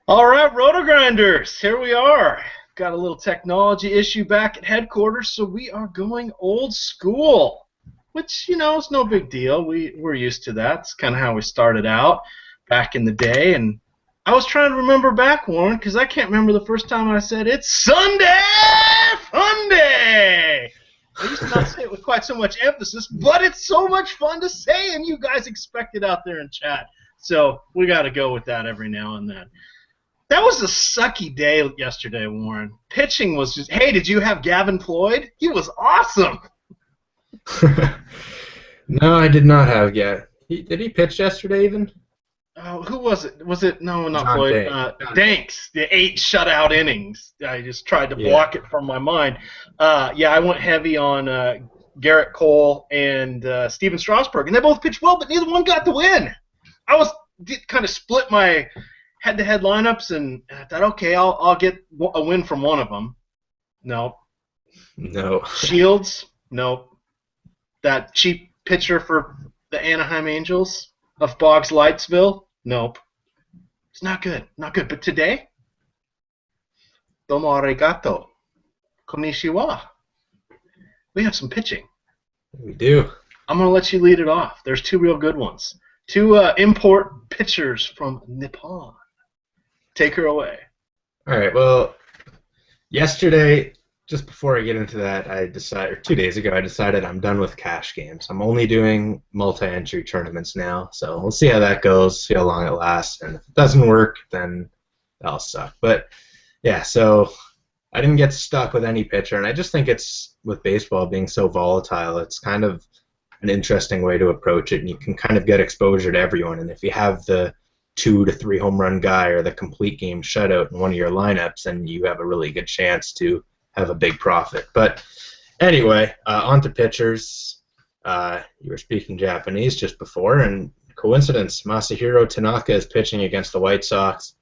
All right, Roto-Grinders, here we are. Got a little technology issue back at headquarters, so we are going old school, which, is no big deal. We're used to that. It's kind of how we started out back in the day. And I was trying to remember back, Warren, because I can't remember the first time I said, "It's Sunday Fun Day!" I used to not say it with quite so much emphasis, but it's so much fun to say, and you guys expect it out there in chat. So we got to go with that every now and then. That was a sucky day yesterday, Warren. Pitching was just, hey, did you have Gavin Floyd? He was awesome. No, I did not have yet. Did he pitch yesterday even? Who was it? No, not John Floyd. Danks. The 8 shutout innings. I just tried to block it from my mind. I went heavy on Garrett Cole and Steven Strasburg, and they both pitched well, but neither one got the win. I did kind of split my head-to-head lineups, and I thought, okay, I'll get a win from one of them. No. Shields? Nope. That cheap pitcher for the Anaheim Angels of Boggs Lightsville? Nope. It's not good. Not good. But today, domo arigato. Konnichiwa. We have some pitching. We do. I'm going to let you lead it off. There's 2 real good ones. 2 import pitchers from Nippon. Take her away. All right. Well, yesterday, just before I get into that, or 2 days ago, I decided I'm done with cash games. I'm only doing multi-entry tournaments now, so we'll see how that goes, see how long it lasts, and if it doesn't work, then that'll suck. But, yeah, so I didn't get stuck with any pitcher, and I just think it's, with baseball being so volatile, it's kind of an interesting way to approach it, and you can kind of get exposure to everyone, and if you have the 2 to 3 home run guy or the complete game shutout in one of your lineups, and you have a really good chance to have a big profit. But anyway, on to pitchers. You were speaking Japanese just before, and coincidence, Masahiro Tanaka is pitching against the White Sox.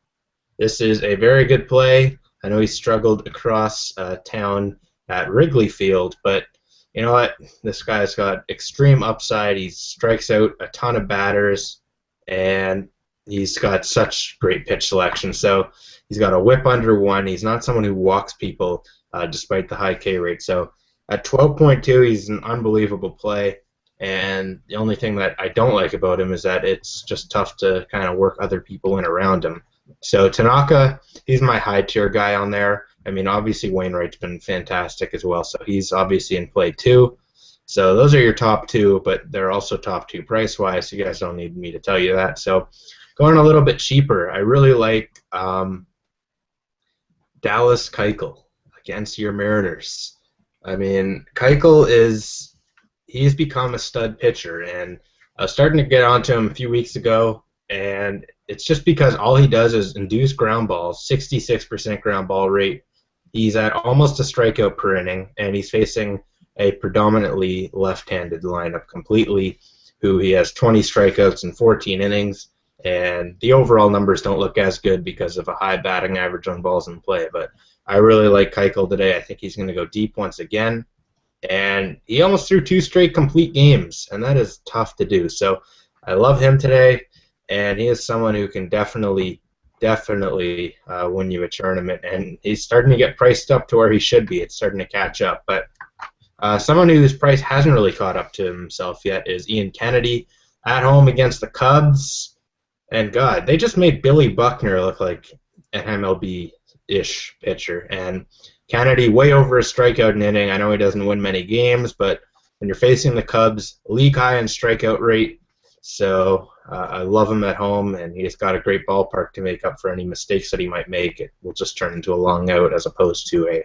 This is a very good play. I know he struggled across town at Wrigley Field, but you know what? This guy's got extreme upside. He strikes out a ton of batters, and he's got such great pitch selection. So he's got a whip under 1. He's not someone who walks people despite the high K rate. So at 12.2, he's an unbelievable play. And the only thing that I don't like about him is that it's just tough to kind of work other people in around him. So Tanaka, he's my high-tier guy on there. I mean, obviously Wainwright's been fantastic as well, so he's obviously in play too. So those are your top 2, but they're also top 2 price-wise, so you guys don't need me to tell you that. So going a little bit cheaper, I really like Dallas Keuchel against your Mariners. I mean, Keuchel he's become a stud pitcher, and I was starting to get onto him a few weeks ago, and it's just because all he does is induce ground balls, 66% ground ball rate. He's at almost a strikeout per inning, and he's facing a predominantly left-handed lineup completely, who he has 20 strikeouts in 14 innings, and the overall numbers don't look as good because of a high batting average on balls in play. But I really like Keuchel today. I think he's going to go deep once again, and he almost threw 2 straight complete games, and that is tough to do. So I love him today, and he is someone who can definitely win you a tournament, and he's starting to get priced up to where he should be. It's starting to catch up. But someone whose price hasn't really caught up to himself yet is Ian Kennedy at home against the Cubs. And God, they just made Billy Buckner look like an MLB-ish pitcher. And Kennedy way over a strikeout an inning. I know he doesn't win many games, but when you're facing the Cubs, league high in strikeout rate. So I love him at home, and he's got a great ballpark to make up for any mistakes that he might make. It will just turn into a long out as opposed to a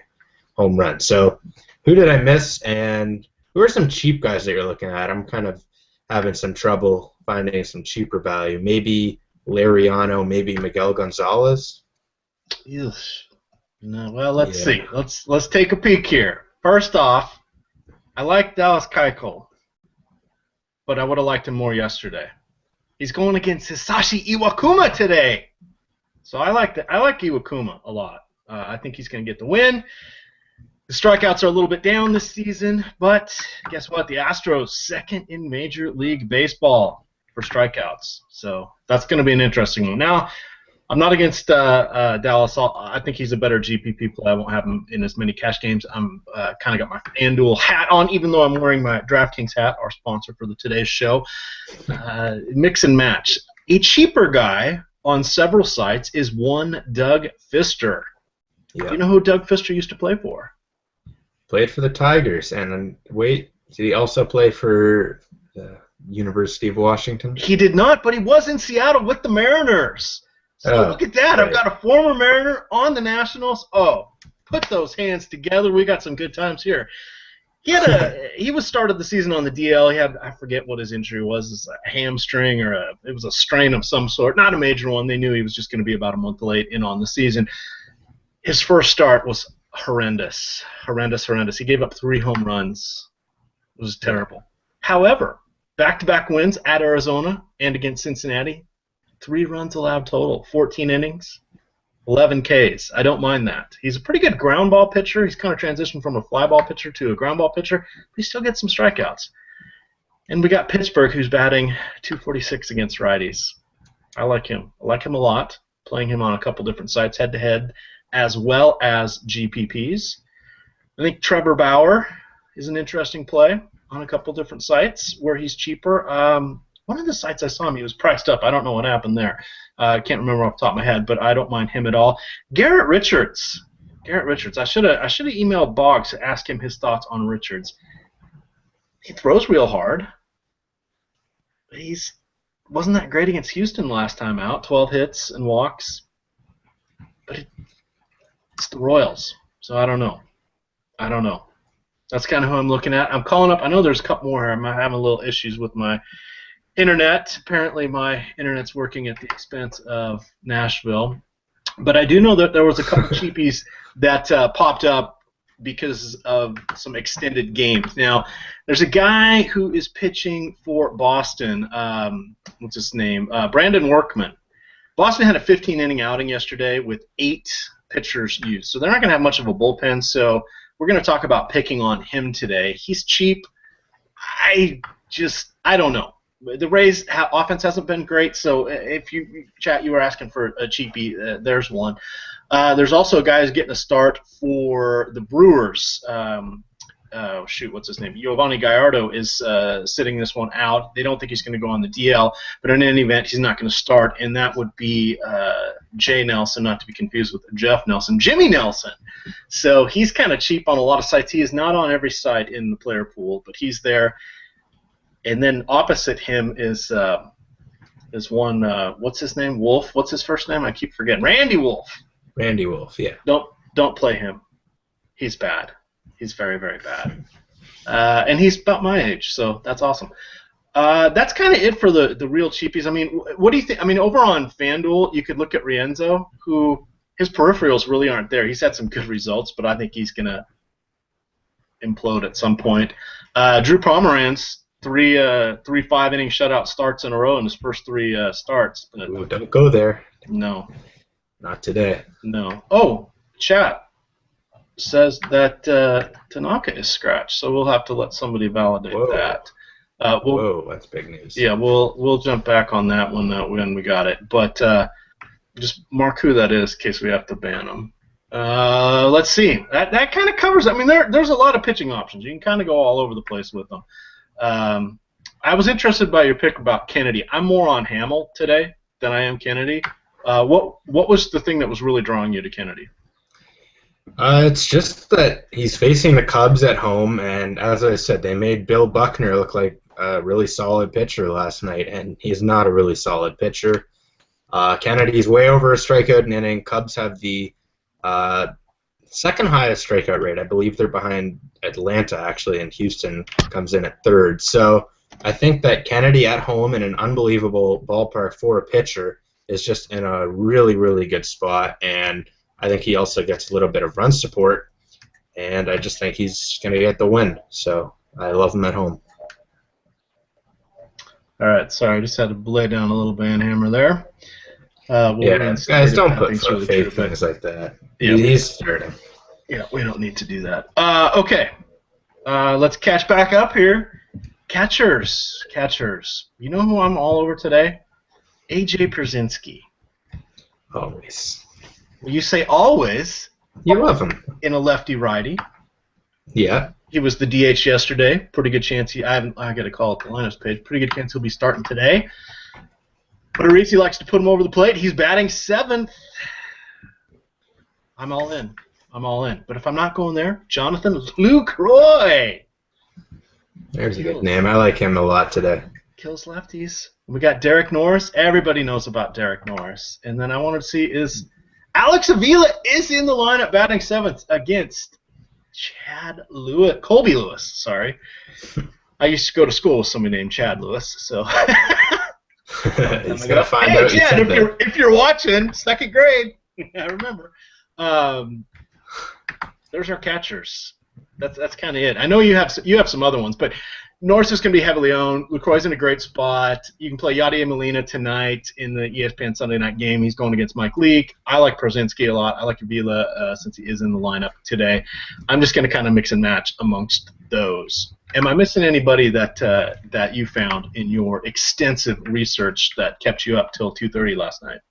home run. So who did I miss, and who are some cheap guys that you're looking at? I'm kind of having some trouble finding some cheaper value. Maybe Lariano, maybe Miguel Gonzalez. Yes. No, well, let's see. Let's take a peek here. First off, I like Dallas Keuchel, but I would have liked him more yesterday. He's going against Hisashi Iwakuma today, so I like Iwakuma a lot. I think he's going to get the win. The strikeouts are a little bit down this season, but guess what? The Astros second in Major League Baseball for strikeouts, so that's going to be an interesting one. Now, I'm not against Dallas. I think he's a better GPP play. I won't have him in as many cash games. I'm kind of got my FanDuel hat on, even though I'm wearing my DraftKings hat, our sponsor for today's show. Mix and match. A cheaper guy on several sites is one Doug Fister. Yeah. Do you know who Doug Fister used to play for? Played for the Tigers, and wait, did he also play for the University of Washington? He did not, but he was in Seattle with the Mariners. So look at that. Right. I've got a former Mariner on the Nationals. Oh, put those hands together. We got some good times here. He was started the season on the DL. He had, I forget what his injury was. It's a hamstring or it was a strain of some sort. Not a major one. They knew he was just going to be about a month late in on the season. His first start was horrendous. He gave up 3 home runs. It was terrible. However, back-to-back wins at Arizona and against Cincinnati. 3 runs allowed total, 14 innings, 11 Ks. I don't mind that. He's a pretty good ground ball pitcher. He's kind of transitioned from a fly ball pitcher to a ground ball pitcher, but he still gets some strikeouts. And we got Pittsburgh, who's batting .246 against righties. I like him. I like him a lot, playing him on a couple different sites, head-to-head, as well as GPPs. I think Trevor Bauer is an interesting play on a couple different sites where he's cheaper. One of the sites I saw him, he was priced up. I don't know what happened there. I can't remember off the top of my head, but I don't mind him at all. Garrett Richards. I should have emailed Boggs to ask him his thoughts on Richards. He throws real hard, but wasn't that great against Houston last time out. 12 hits and walks. But it's the Royals, so I don't know. That's kind of who I'm looking at. I'm calling up. I know there's a couple more. I'm having a little issues with my internet. Apparently my internet's working at the expense of Nashville. But I do know that there was a couple cheapies that popped up because of some extended games. Now, there's a guy who is pitching for Boston. What's his name? Brandon Workman. Boston had a 15-inning outing yesterday with 8 pitchers used. So they're not going to have much of a bullpen, so we're going to talk about picking on him today. He's cheap. I don't know. The Rays' offense hasn't been great, so if you chat, you were asking for a cheapie. There's one. There's also a guy who's getting a start for the Brewers. What's his name? Giovanni Gallardo is sitting this one out. They don't think he's going to go on the DL, but in any event, he's not going to start, and that would be Jay Nelson, not to be confused with Jeff Nelson, Jimmy Nelson. So he's kind of cheap on a lot of sites. He is not on every site in the player pool, but he's there. And then opposite him is one, what's his name? Wolf. What's his first name? I keep forgetting. Randy Wolf. Randy Wolf, yeah. Don't play him. He's bad. He's very, very bad. And he's about my age, so that's awesome. That's kind of it for the real cheapies. I mean, what do you think? I mean, over on FanDuel, you could look at Rienzo, who his peripherals really aren't there. He's had some good results, but I think he's going to implode at some point. Drew Pomeranz, 3 5-inning shutout starts in a row in his first 3 starts. Ooh, don't go there. No. Not today. No. Oh, chat says that Tanaka is scratched, so we'll have to let somebody validate that. Whoa, that's big news. Yeah, we'll jump back on that one when we got it. But just mark who that is in case we have to ban him. Let's see. That kind of covers it. I mean, there's a lot of pitching options. You can kind of go all over the place with them. I was interested by your pick about Kennedy. I'm more on Hamill today than I am Kennedy. What was the thing that was really drawing you to Kennedy? It's just that he's facing the Cubs at home, and as I said, they made Bill Buckner look like a really solid pitcher last night, and he's not a really solid pitcher. Kennedy's way over a strikeout an inning. Cubs have the second highest strikeout rate. I believe they're behind Atlanta, actually, and Houston comes in at 3rd. So I think that Kennedy at home in an unbelievable ballpark for a pitcher is just in a really, really good spot, and I think he also gets a little bit of run support, and I just think he's going to get the win. So I love him at home. All right, sorry, I just had to lay down a little banhammer there. Guys, don't put faith things like that. Yeah, he's starting. Yeah, we don't need to do that. Okay, let's catch back up here. Catchers. You know who I'm all over today? A.J. Pierzynski. Always. Well, you say always. You love him. In a lefty-righty. Yeah. He was the DH yesterday. Pretty good chance I got to call it the lineups page. Pretty good chance he'll be starting today. But Odorizzi likes to put him over the plate. He's batting 7th. I'm all in. But if I'm not going there, Jonathan Lucroy. There's a good name. I like him a lot today. Kills lefties. We got Derek Norris. Everybody knows about Derek Norris. And then I wanted to see is Alex Avila is in the lineup batting 7th against Colby Lewis, sorry. I used to go to school with somebody named Chad Lewis, so. He's gonna find out. Chad, if you're watching, 2nd grade, I remember. There's our catchers. That's kind of it. I know you have some other ones, but Norris is going to be heavily owned. Lucroy's in a great spot. You can play Yadier Molina tonight in the ESPN Sunday night game. He's going against Mike Leake. I like Prozinski a lot. I like Avila since he is in the lineup today. I'm just going to kind of mix and match amongst those. Am I missing anybody that you found in your extensive research that kept you up till 2:30 last night?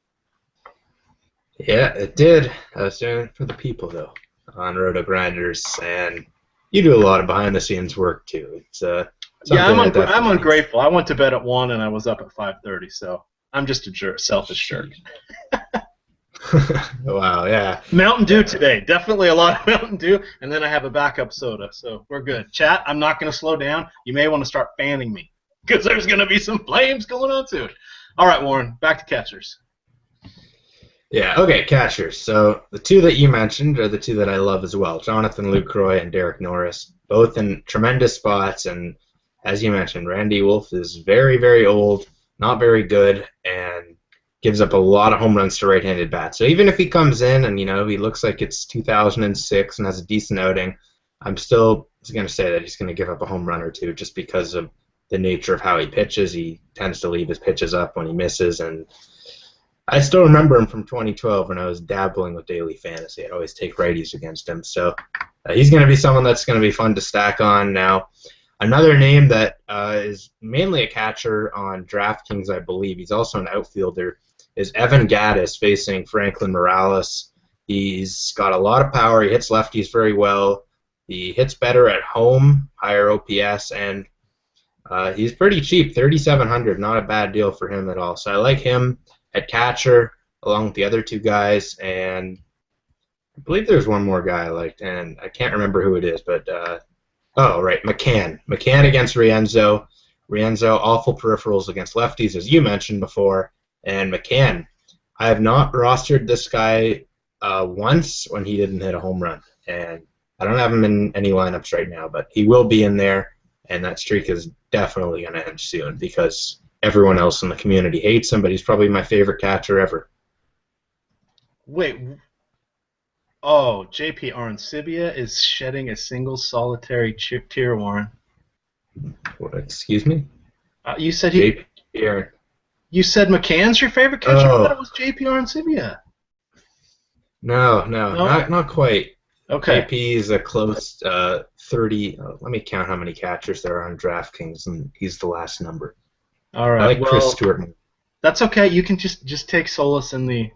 Yeah, it did. I was doing it for the people, though, on Roto Grinders, and you do a lot of behind-the-scenes work, too. It's I'm ungrateful. I went to bed at 1 and I was up at 5:30, so I'm just a selfish jerk. Wow, yeah. Mountain Dew today. Definitely a lot of Mountain Dew, and then I have a backup soda, so we're good. Chat, I'm not going to slow down. You may want to start fanning me because there's going to be some flames going on soon. All right, Warren, back to catchers. Yeah, okay, catchers. So the two that you mentioned are the two that I love as well, Jonathan Lucroy and Derek Norris, both in tremendous spots, and as you mentioned, Randy Wolf is very, very old, not very good, and gives up a lot of home runs to right-handed bats. So even if he comes in and, he looks like it's 2006 and has a decent outing, I'm still going to say that he's going to give up a home run or two just because of the nature of how he pitches. He tends to leave his pitches up when he misses, and I still remember him from 2012 when I was dabbling with daily fantasy. I'd always take righties against him. So he's going to be someone that's going to be fun to stack on. Now, another name that is mainly a catcher on DraftKings, I believe, he's also an outfielder, is Evan Gattis facing Franklin Morales. He's got a lot of power. He hits lefties very well. He hits better at home, higher OPS, and he's pretty cheap, $3,700. Not a bad deal for him at all. So I like him at catcher along with the other two guys, and I believe there's one more guy I liked, and I can't remember who it is, but McCann. McCann against Rienzo. Rienzo, awful peripherals against lefties, as you mentioned before, and McCann. I have not rostered this guy once when he didn't hit a home run, and I don't have him in any lineups right now, but he will be in there, and that streak is definitely going to end soon because everyone else in the community hates him, but he's probably my favorite catcher ever. Wait. Oh, JP Arancibia is shedding a single solitary tear, Warren. What, excuse me? You said JP. You said McCann's your favorite catcher? Oh. I thought it was JP Arancibia. No, not quite. Okay. JP is a close 30. Let me count how many catchers there are on DraftKings, and he's the last number. All right. I like Chris Stewart. That's okay. You can just take solace in the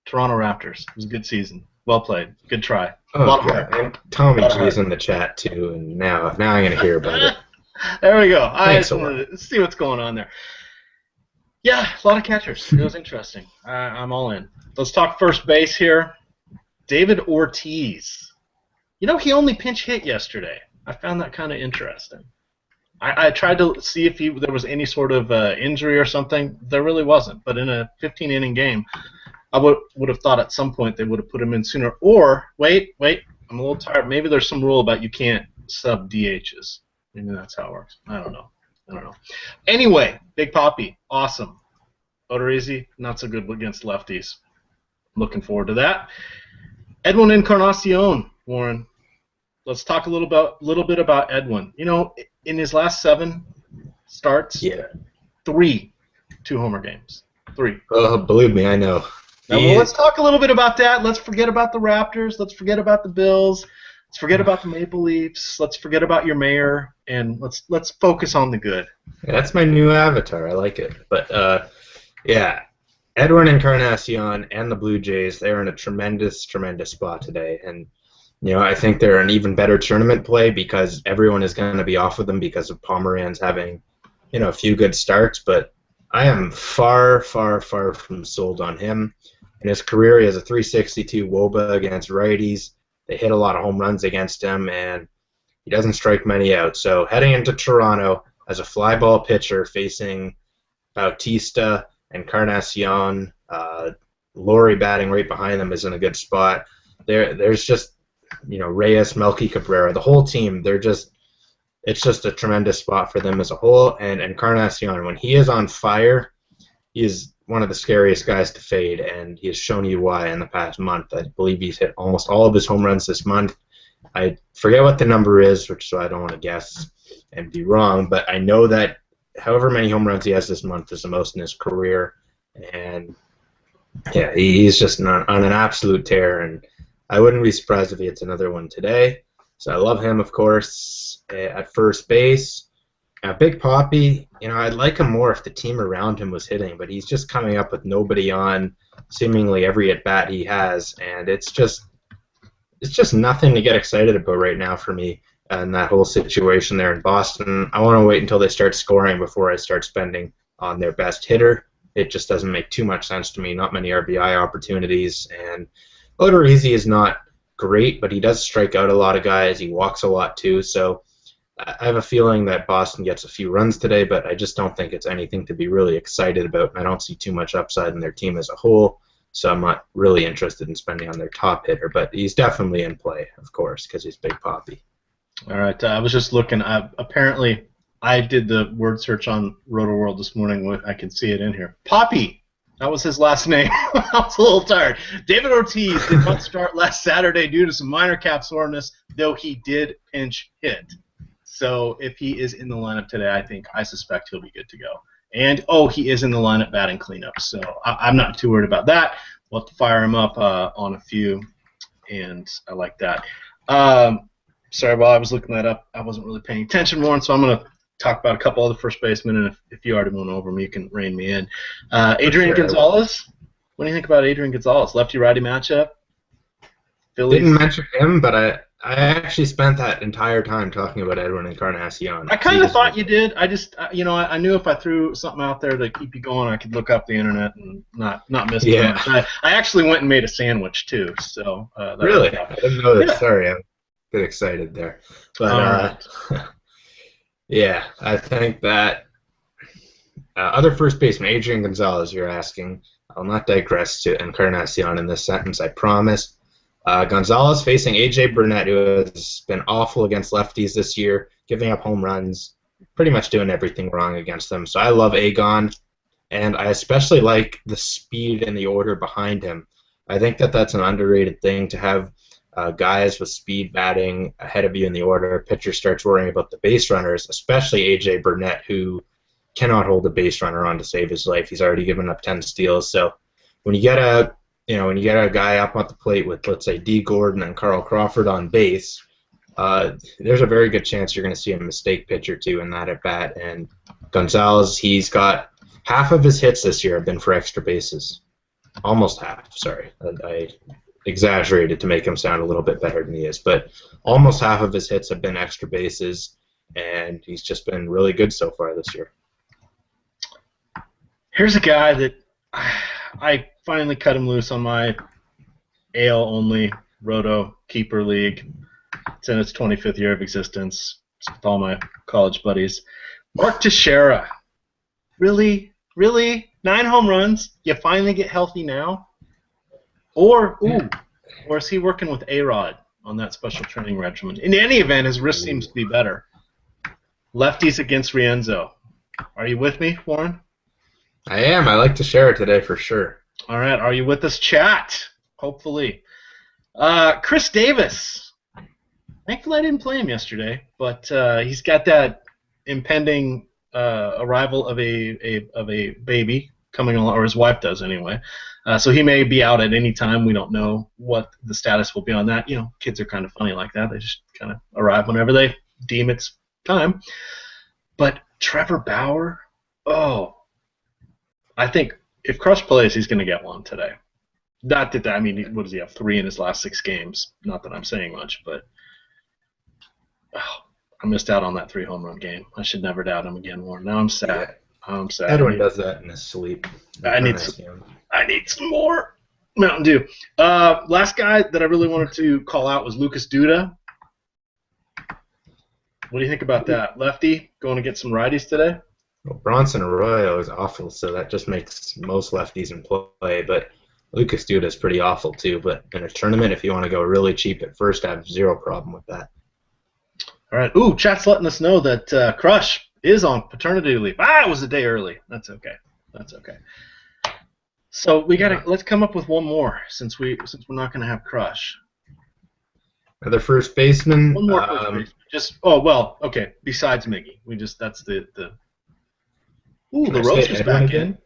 Toronto Raptors. It was a good season. Well played. Good try. Oh, yeah. And Tommy G is in the chat, too, and now I'm going to hear about it. There we go. Thanks Let's see what's going on there. Yeah, a lot of catchers. It was interesting. I'm all in. Let's talk first base here. David Ortiz. He only pinch hit yesterday. I found that kind of interesting. I tried to see if there was any sort of injury or something. There really wasn't. But in a 15-inning game, I would have thought at some point they would have put him in sooner. Or, wait, I'm a little tired. Maybe there's some rule about you can't sub DHs. Maybe that's how it works. I don't know. Anyway, Big Papi, awesome. Odorizzi, not so good against lefties. Looking forward to that. Edwin Encarnacion, Warren. Let's talk a little bit about Edwin. In his last 7 starts, 3 2-homer games. 3. Believe me, I know. Now, let's talk a little bit about that. Let's forget about the Raptors. Let's forget about the Bills. Let's forget about the Maple Leafs. Let's forget about your mayor, and let's focus on the good. That's my new avatar. I like it. But Edwin Encarnacion and the Blue Jays, they're in a tremendous, tremendous spot today. And, I think they're an even better tournament play because everyone is going to be off of them because of Pomeranz having, a few good starts. But I am far, far, far from sold on him. In his career, he has a 362 WOBA against righties. They hit a lot of home runs against him, and he doesn't strike many out. So heading into Toronto as a fly ball pitcher facing Bautista, Encarnacion, Laurie batting right behind them is in a good spot. There's just, Reyes, Melky, Cabrera, the whole team. It's just a tremendous spot for them as a whole. And Encarnacion, when he is on fire, he is one of the scariest guys to fade, and he has shown you why in the past month. I believe he's hit almost all of his home runs this month. I forget what the number is, so I don't want to guess and be wrong, but I know that however many home runs he has this month is the most in his career, and yeah, he's just on an absolute tear, and I wouldn't be surprised if he hits another one today. So I love him, of course, at first base. Big Poppy, I'd like him more if the team around him was hitting, but he's just coming up with nobody on seemingly every at-bat he has, and it's just nothing to get excited about right now for me in that whole situation there in Boston. I want to wait until they start scoring before I start spending on their best hitter. It just doesn't make too much sense to me. Not many RBI opportunities, and Odorizzi is not great, but he does strike out a lot of guys. He walks a lot too, so I have a feeling that Boston gets a few runs today, but I just don't think it's anything to be really excited about, and I don't see too much upside in their team as a whole, so I'm not really interested in spending on their top hitter, but he's definitely in play, of course, because he's Big Poppy. All right, I was just looking. Apparently, I did the word search on RotoWorld this morning. I can see it in here. Poppy, that was his last name. I was a little tired. David Ortiz did not start last Saturday due to some minor calf soreness, though he did pinch hit. So if he is in the lineup today, I suspect he'll be good to go. And, he is in the lineup batting cleanup. So I'm not too worried about that. We'll have to fire him up on a few, and I like that. Sorry, while I was looking that up, I wasn't really paying attention more, so I'm going to talk about a couple other first basemen, and if you already went over them, you can rein me in. Adrian Gonzalez, what do you think about Adrian Gonzalez? Lefty-righty matchup? Phillies? Didn't mention him, but I actually spent that entire time talking about Edwin Encarnacion. I kind of thought you did. I just, I knew if I threw something out there to keep you going, I could look up the internet and not miss too much. I actually went and made a sandwich too. So really, I didn't know that. Yeah. Sorry, I'm a bit excited there. But yeah, I think that other first baseman, Adrian Gonzalez, you're asking. I'll not digress to Encarnacion in this sentence, I promise. Gonzalez facing A.J. Burnett, who has been awful against lefties this year, giving up home runs, pretty much doing everything wrong against them. So I love Agon, and I especially like the speed and the order behind him. I think that that's an underrated thing to have guys with speed batting ahead of you in the order. A pitcher starts worrying about the base runners, especially A.J. Burnett, who cannot hold a base runner on to save his life. He's already given up 10 steals. So when you get a guy up at the plate with, let's say, D. Gordon and Carl Crawford on base, there's a very good chance you're going to see a mistake pitch or two in that at bat. And Gonzalez, he's got half of his hits this year have been for extra bases. Almost half, sorry. I exaggerated to make him sound a little bit better than he is. But almost half of his hits have been extra bases, and he's just been really good so far this year. Here's a guy that I finally cut him loose on my AL-only Roto Keeper League. It's in its 25th year of existence. It's with all my college buddies. Mark Teixeira. Really? 9 home runs? You finally get healthy now? Or is he working with A-Rod on that special training regimen? In any event, his wrist seems to be better. Lefties against Rienzo. Are you with me, Warren? I am. I like Teixeira today for sure. All right. Are you with us, chat? Hopefully. Chris Davis. Thankfully, I didn't play him yesterday, but he's got that impending arrival of a baby coming along, or his wife does anyway. So he may be out at any time. We don't know what the status will be on that. Kids are kind of funny like that. They just kind of arrive whenever they deem it's time. But Trevor Bauer, I think if Crush plays, he's going to get one today. Not that, I mean, what does he have? 3 in his last 6 games. Not that I'm saying much, but I missed out on that 3 home run game. I should never doubt him again, Warren. Now I'm sad. Yeah. I'm sad. Everyone does that in his sleep. I need some more Mountain Dew. Last guy that I really wanted to call out was Lucas Duda. What do you think about that? Lefty going to get some righties today? Well, Bronson Arroyo is awful, so that just makes most lefties in play. But Lucas Duda is pretty awful too. But in a tournament, if you want to go really cheap at first, I have zero problem with that. All right. Ooh, chat's letting us know that Crush is on paternity leave. It was a day early. That's okay. That's okay. So let's come up with one more since we're not going to have Crush. Another first baseman. One more first baseman. Okay. Besides Miggy, that's the. Ooh, LaRoche is back in.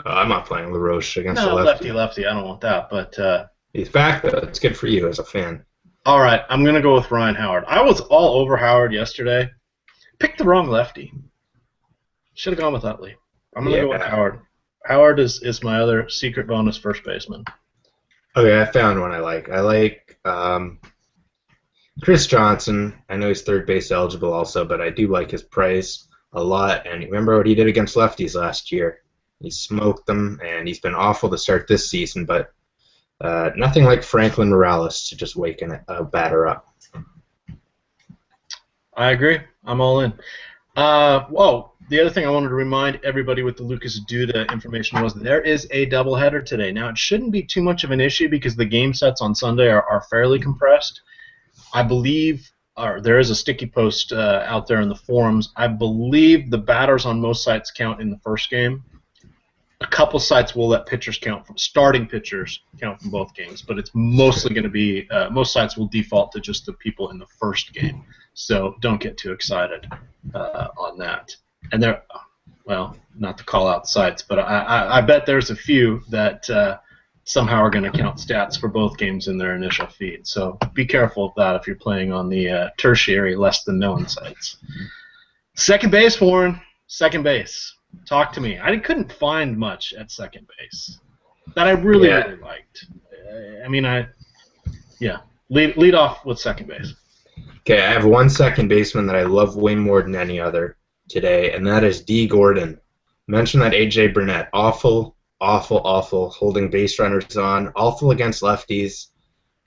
I'm not playing LaRoche against the lefty. Lefty. I don't want that, but he's back though. It's good for you as a fan. All right, I'm gonna go with Ryan Howard. I was all over Howard yesterday. Picked the wrong lefty. Should have gone with Utley. I'm gonna go with Howard. Howard is my other secret bonus first baseman. Okay, I found one I like. I like Chris Johnson. I know he's third base eligible also, but I do like his price a lot. And remember what he did against lefties last year? He smoked them, and he's been awful to start this season, but nothing like Franklin Morales to just waking a batter up. I agree. I'm all in. The other thing I wanted to remind everybody with the Lucas Duda information was that there is a doubleheader today. Now, it shouldn't be too much of an issue because the game sets on Sunday are fairly compressed. I believe there is a sticky post out there in the forums. I believe the batters on most sites count in the first game. A couple sites will let pitchers count from starting pitchers count from both games, but it's mostly going to be most sites will default to just the people in the first game. So don't get too excited on that. And not to call out sites, but I bet there's a few that somehow are going to count stats for both games in their initial feed. So be careful of that if you're playing on the tertiary, less than known sites. Second base, Warren. Second base. Talk to me. I couldn't find much at second base that I really liked. Lead off with second base. Okay, I have one second baseman that I love way more than any other today, and that is D. Gordon. Mentioned that A.J. Burnett. Awful, holding base runners on. Awful against lefties.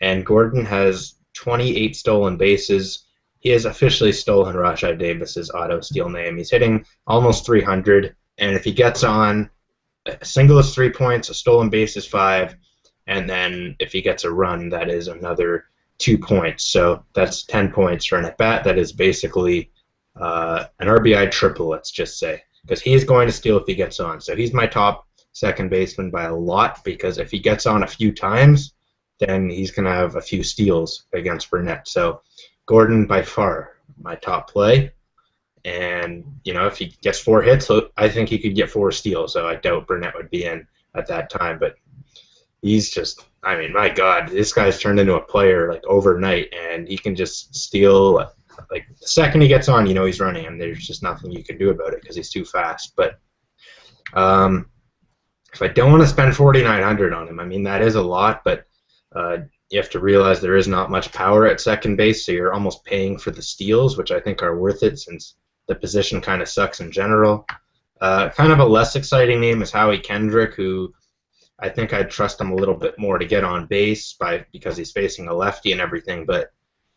And Gordon has 28 stolen bases. He has officially stolen Rashad Davis's auto steal name. He's hitting almost 300, and if he gets on, a single is 3 points, a stolen base is 5, and then if he gets a run, that is another 2 points. So that's 10 points for an at-bat. That is basically an RBI triple, let's just say, because he is going to steal if he gets on. So he's my top second baseman by a lot, because if he gets on a few times, then he's going to have a few steals against Burnett. So Gordon, by far, my top play. And, if he gets 4 hits, I think he could get 4 steals. So I doubt Burnett would be in at that time. But he's just, my God, this guy's turned into a player, overnight. And he can just steal, the second he gets on, he's running. And there's just nothing you can do about it because he's too fast. But if I don't want to spend $4,900 on him, that is a lot. But you have to realize there is not much power at second base, so you're almost paying for the steals, which I think are worth it since the position kind of sucks in general. Kind of a less exciting name is Howie Kendrick, who I think I'd trust him a little bit more to get on base because he's facing a lefty and everything, but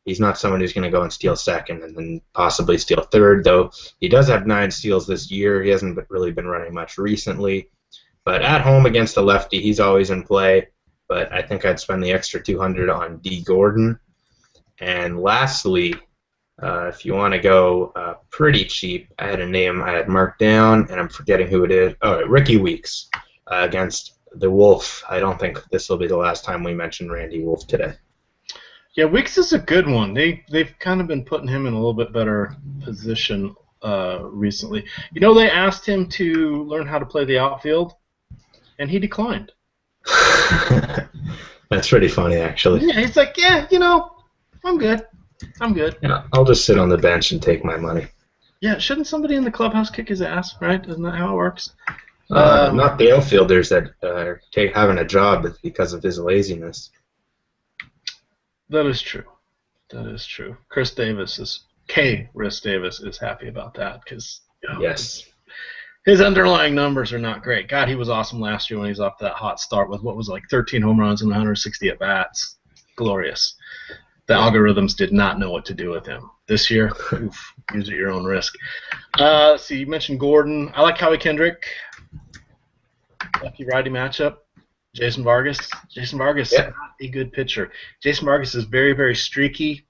he's not someone who's going to go and steal second and then possibly steal third, though he does have 9 steals this year. He hasn't really been running much recently. But at home against a lefty, he's always in play. But I think I'd spend the extra $200 on D. Gordon. And lastly, if you want to go pretty cheap, I had a name I had marked down, and I'm forgetting who it is. Oh, Ricky Weeks against the Wolf. I don't think this will be the last time we mention Randy Wolf today. Yeah, Weeks is a good one. They've kind of been putting him in a little bit better position recently. They asked him to learn how to play the outfield, and he declined. That's pretty funny, actually. Yeah, he's like, I'm good. Yeah, I'll just sit on the bench and take my money. Yeah, shouldn't somebody in the clubhouse kick his ass, right? Isn't that how it works? Not the outfielders that are having a job because of his laziness. That is true. That is true. Chris Davis is happy about that because Yes. his underlying numbers are not great. God, he was awesome last year when he was off that hot start with what was like 13 home runs and 160 at bats. Glorious. The algorithms did not know what to do with him. This year, oof, use at your own risk. So you mentioned Gordon. I like Howie Kendrick. Lefty righty matchup. Jason Vargas. Jason Vargas is not a good pitcher. Jason Vargas is very, very streaky.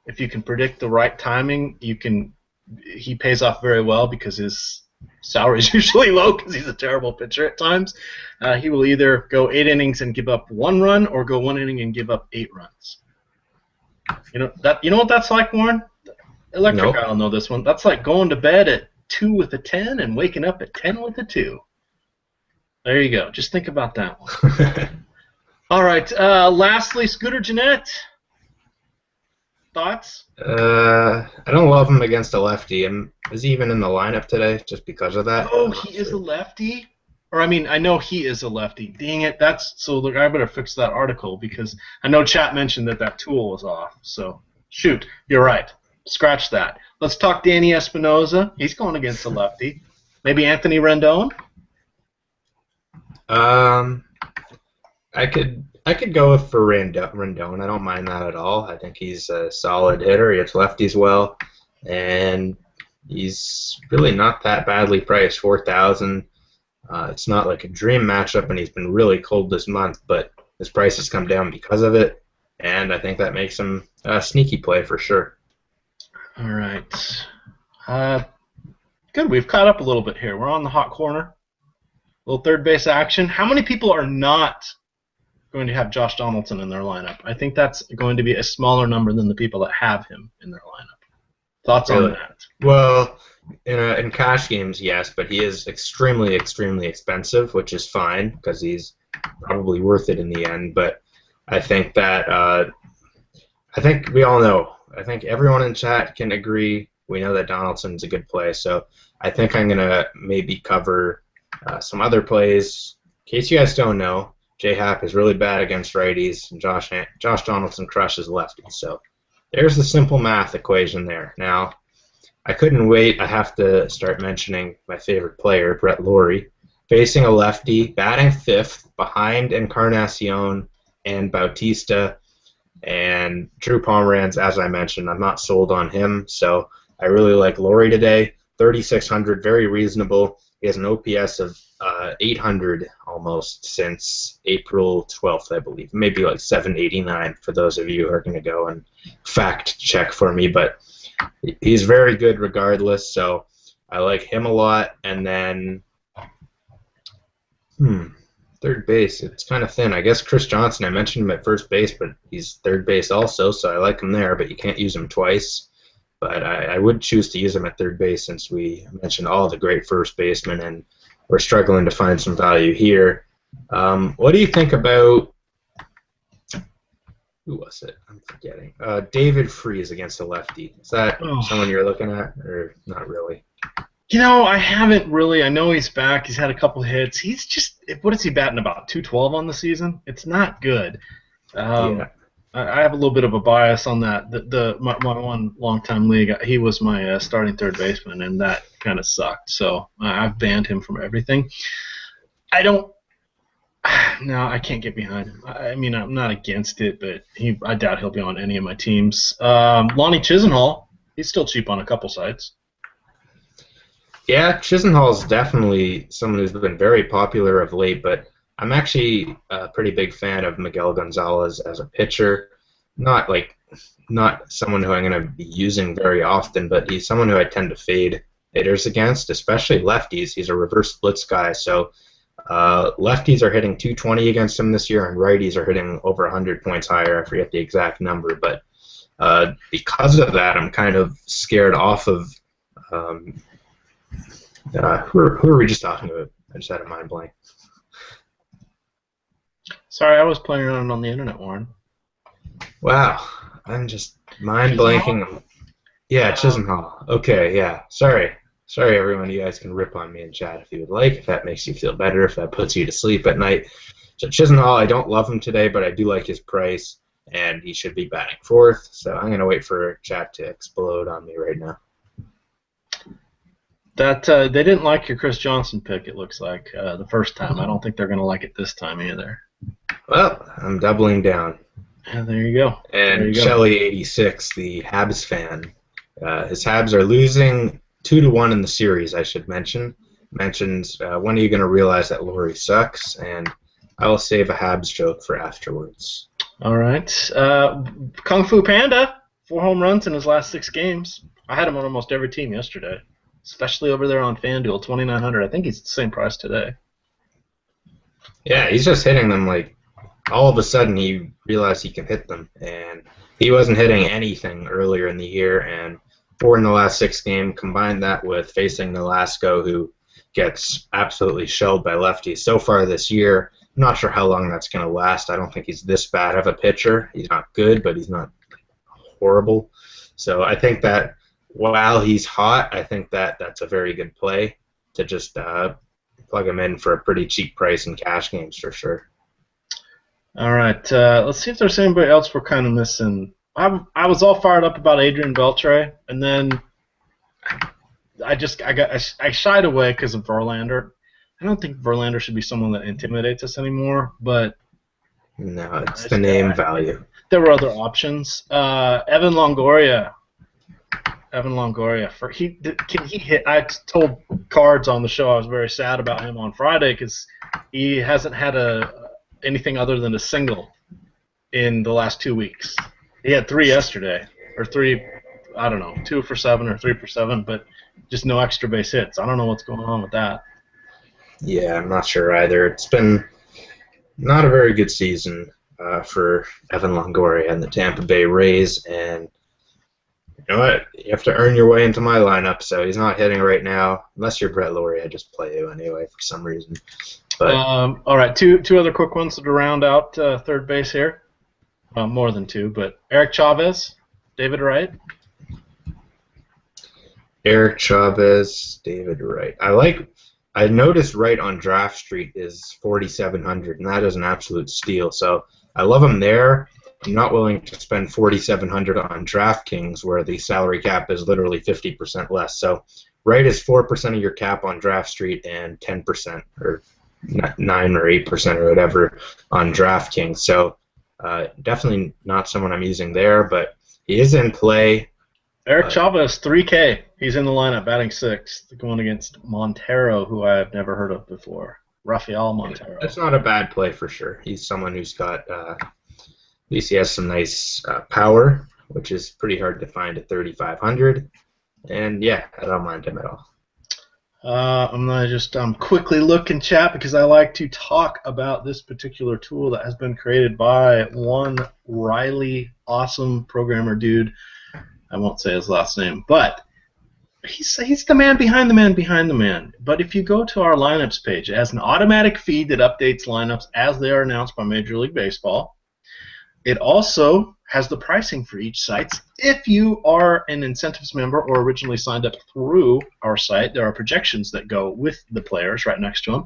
If you can predict the right timing, he pays off very well because his salary is usually low because he's a terrible pitcher at times. He will either go 8 innings and give up 1 run or go 1 inning and give up 8 runs. You know what that's like, Warren? Electric I'll know this one. That's like going to bed at 2 with a 10 and waking up at 10 with a 2. There you go. Just think about that one. All right. Lastly, Scooter Gennett. Thoughts? I don't love him against a lefty. Is he even in the lineup today just because of that? Oh, he is a lefty? Or, I mean, I know he is a lefty. Dang it. So, look, I better fix that article because I know chat mentioned that tool was off. So, shoot. You're right. Scratch that. Let's talk Danny Espinosa. He's going against a lefty. Maybe Anthony Rendon? I could go for Rendon. I don't mind that at all. I think he's a solid hitter. He hits lefties well, and he's really not that badly priced. 4,000. It's not like a dream matchup, and he's been really cold this month, but his price has come down because of it, and I think that makes him a sneaky play for sure. All right. Good. We've caught up a little bit here. We're on the hot corner. A little third base action. How many people are not going to have Josh Donaldson in their lineup? I think that's going to be a smaller number than the people that have him in their lineup. Thoughts on that? Well, in cash games, yes, but he is extremely, extremely expensive, which is fine because he's probably worth it in the end. But I think that I think we all know. I think everyone in chat can agree. We know that Donaldson's a good play, so I think I'm gonna maybe cover some other plays. In case you guys don't know, J-Hap is really bad against righties, and Josh Donaldson crushes lefties. So there's the simple math equation there. Now, I couldn't wait. I have to start mentioning my favorite player, Brett Lawrie, facing a lefty, batting 5th behind Encarnacion and Bautista. And Drew Pomeranz, as I mentioned, I'm not sold on him, so I really like Lawrie today. 3,600, very reasonable. He has an OPS of 800 almost since April 12th, I believe. Maybe like 789 for those of you who are going to go and fact check for me. But he's very good regardless, so I like him a lot. And then, third base, it's kind of thin. I guess Chris Johnson, I mentioned him at first base, but he's third base also, so I like him there, but you can't use him twice. But I would choose to use him at third base since we mentioned all the great first basemen, and we're struggling to find some value here. What do you think about, who was it? I'm forgetting. David Freese against a lefty. Is that someone you're looking at, or not really? You know, I haven't really. I know he's back. He's had a couple hits. He's just, what is he batting about? 212 on the season? It's not good. Yeah. I have a little bit of a bias on that. My one long-time league, he was my starting third baseman, and that kind of sucked. So I've banned him from everything. No, I can't get behind him. I mean, I'm not against it, but I doubt he'll be on any of my teams. Lonnie Chisenhall, he's still cheap on a couple sites. Yeah, Chisenhall's definitely someone who's been very popular of late, but I'm actually a pretty big fan of Miguel Gonzalez as a pitcher. Not someone who I'm going to be using very often, but he's someone who I tend to fade hitters against, especially lefties. He's a reverse splits guy, so lefties are hitting 220 against him this year, and righties are hitting over 100 points higher. I forget the exact number, but because of that, I'm kind of scared off of who are we just talking about? I just had a mind blank. Sorry, I was playing around on the internet, Warren. Wow, I'm just mind blanking. Yeah, Chisenhall. Okay, yeah. Sorry. Sorry, everyone. You guys can rip on me in chat if you would like, if that makes you feel better, if that puts you to sleep at night. So Chisenhall, I don't love him today, but I do like his price, and he should be batting fourth. So I'm going to wait for chat to explode on me right now. That they didn't like your Chris Johnson pick, it looks like, the first time. I don't think they're going to like it this time either. Well, I'm doubling down. Yeah, there you go. And Shelly86, the Habs fan, his Habs are losing 2-1 in the series, I should mention. Mentions, when are you going to realize that Laurie sucks? And I will save a Habs joke for afterwards. All right. Kung Fu Panda, 4 home runs in his last 6 games. I had him on almost every team yesterday, especially over there on FanDuel, 2,900. I think he's the same price today. Yeah, he's just hitting them like all of a sudden he realized he can hit them, and he wasn't hitting anything earlier in the year, and 4 in the last 6 games. Combine that with facing Nolasco, who gets absolutely shelled by lefties so far this year. I'm not sure how long that's going to last. I don't think he's this bad of a pitcher. He's not good, but he's not horrible. So I think that while he's hot, I think that that's a very good play to just plug him in for a pretty cheap price in cash games for sure. All right, let's see if there's anybody else we're kind of missing. I was all fired up about Adrian Beltre, and then I shied away because of Verlander. I don't think Verlander should be someone that intimidates us anymore, but no, it's the name value. There were other options. Evan Longoria. Can he hit? I told Cards on the show I was very sad about him on Friday because he hasn't had anything other than a single in the last 2 weeks. He had 3 yesterday, or 3, I don't know, 2 for 7 or 3 for 7, but just no extra base hits. I don't know what's going on with that. Yeah, I'm not sure either. It's been not a very good season for Evan Longoria and the Tampa Bay Rays, and you know what? You have to earn your way into my lineup, so he's not hitting right now. Unless you're Brett Laurie, I just play you anyway for some reason. But all right, two other quick ones to round out third base here. More than 2, but Eric Chavez, David Wright. Eric Chavez, David Wright. I noticed Wright on Draft Street is 4,700, and that is an absolute steal. So I love him there. I'm not willing to spend 4,700 on DraftKings, where the salary cap is literally 50% less. So Wright is 4% of your cap on Draft Street and 10% or 9 or 8% or whatever on DraftKings. So definitely not someone I'm using there, but he is in play. Eric Chavez, 3K. He's in the lineup, batting 6th, going against Montero, who I have never heard of before. Rafael Montero. That's not a bad play for sure. He's someone who's got, at least he has some nice power, which is pretty hard to find at 3,500. And yeah, I don't mind him at all. I'm quickly looking, chat, because I like to talk about this particular tool that has been created by one Riley, awesome programmer dude. I won't say his last name, but he's the man behind the man behind the man. But if you go to our lineups page, it has an automatic feed that updates lineups as they are announced by Major League Baseball. It also has the pricing for each site. If you are an incentives member or originally signed up through our site, there are projections that go with the players right next to them.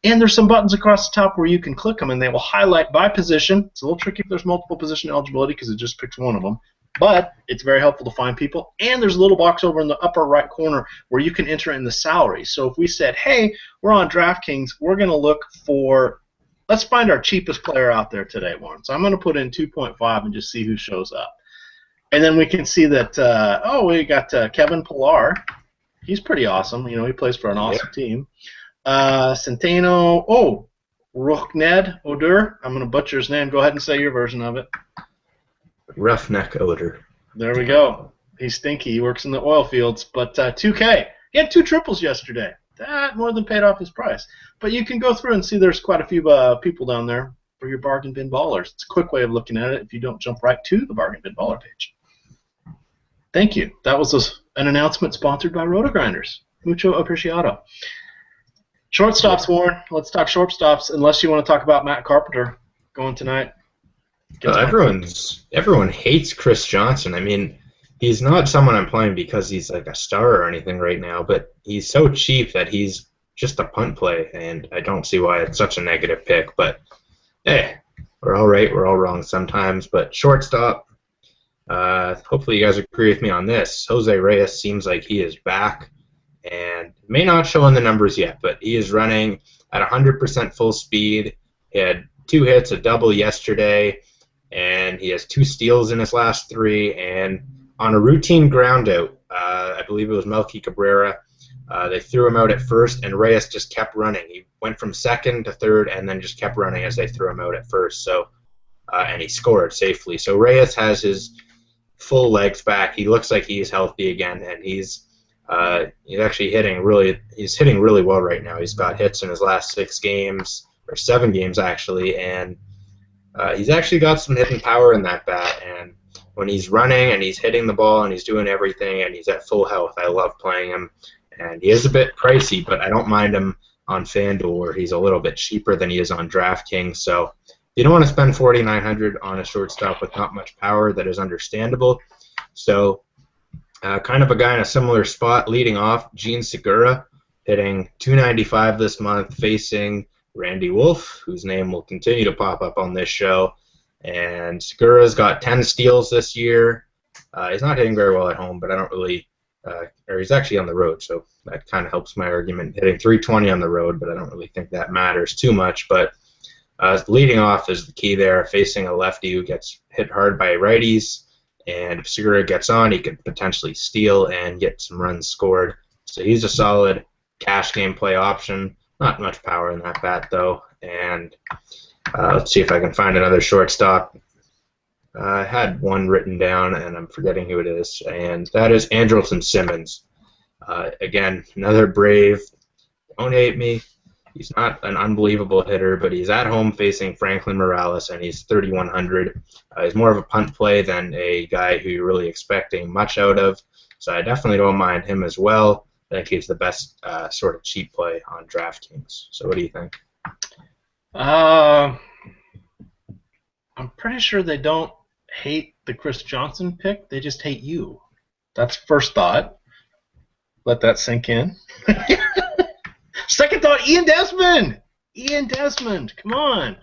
And there's some buttons across the top where you can click them, and they will highlight by position. It's a little tricky if there's multiple position eligibility because it just picks one of them. But it's very helpful to find people. And there's a little box over in the upper right corner where you can enter in the salary. So if we said, hey, we're on DraftKings, we're going to look for, let's find our cheapest player out there today, Warren. So I'm going to put in 2.5 and just see who shows up. And then we can see that, we got Kevin Pillar. He's pretty awesome. You know, he plays for an awesome team. Centeno, Ruchned Oder. I'm going to butcher his name. Go ahead and say your version of it. Roughneck Oder. There we go. He's stinky. He works in the oil fields. But 2K. He had 2 triples yesterday. That more than paid off his price. But you can go through and see there's quite a few people down there for your bargain bin ballers. It's a quick way of looking at it if you don't jump right to the bargain bin baller page. Thank you. That was an announcement sponsored by Roto-Grinders. Mucho apreciado. Shortstops, Warren. Let's talk shortstops, unless you want to talk about Matt Carpenter going tonight. Everyone hates Chris Johnson. I mean, He's not someone I'm playing because he's like a star or anything right now, but he's so cheap that he's just a punt play, and I don't see why it's such a negative pick. But hey, we're all right, we're all wrong sometimes. But shortstop, hopefully you guys agree with me on this. Jose Reyes seems like he is back, and may not show in the numbers yet, but he is running at 100% full speed. He had 2 hits, a double yesterday, and he has 2 steals in his last 3, and on a routine ground out, I believe it was Melky Cabrera, they threw him out at first, and Reyes just kept running. He went from second to third and then just kept running as they threw him out at first. So, and he scored safely. So Reyes has his full legs back. He looks like he's healthy again, and he's actually hitting really well right now. He's got hits in his last 6 games, or 7 games actually, and he's actually got some hitting power in that bat. And when he's running and he's hitting the ball and he's doing everything and he's at full health, I love playing him. And he is a bit pricey, but I don't mind him on FanDuel, where he's a little bit cheaper than he is on DraftKings. So you don't want to spend $4,900 on a shortstop with not much power. That is understandable. So kind of a guy in a similar spot leading off, Gene Segura, hitting .295 this month, facing Randy Wolf, whose name will continue to pop up on this show. And Segura's got 10 steals this year. He's not hitting very well at home, but I don't really, or he's actually on the road, so that kind of helps my argument. Hitting .320 on the road, but I don't really think that matters too much. But leading off is the key there, facing a lefty who gets hit hard by righties. And if Segura gets on, he could potentially steal and get some runs scored. So he's a solid cash game play option. Not much power in that bat, though. And let's see if I can find another shortstop. I had one written down, and I'm forgetting who it is, and that is Andrelton Simmons. Again, another Brave. Don't hate me. He's not an unbelievable hitter, but he's at home facing Franklin Morales, and he's 3,100. He's more of a punt play than a guy who you're really expecting much out of, so I definitely don't mind him as well. I think he's the best sort of cheap play on DraftKings. So what do you think? I'm pretty sure they don't hate the Chris Johnson pick. They just hate you. That's first thought. Let that sink in. Second thought, Ian Desmond. Ian Desmond, come on.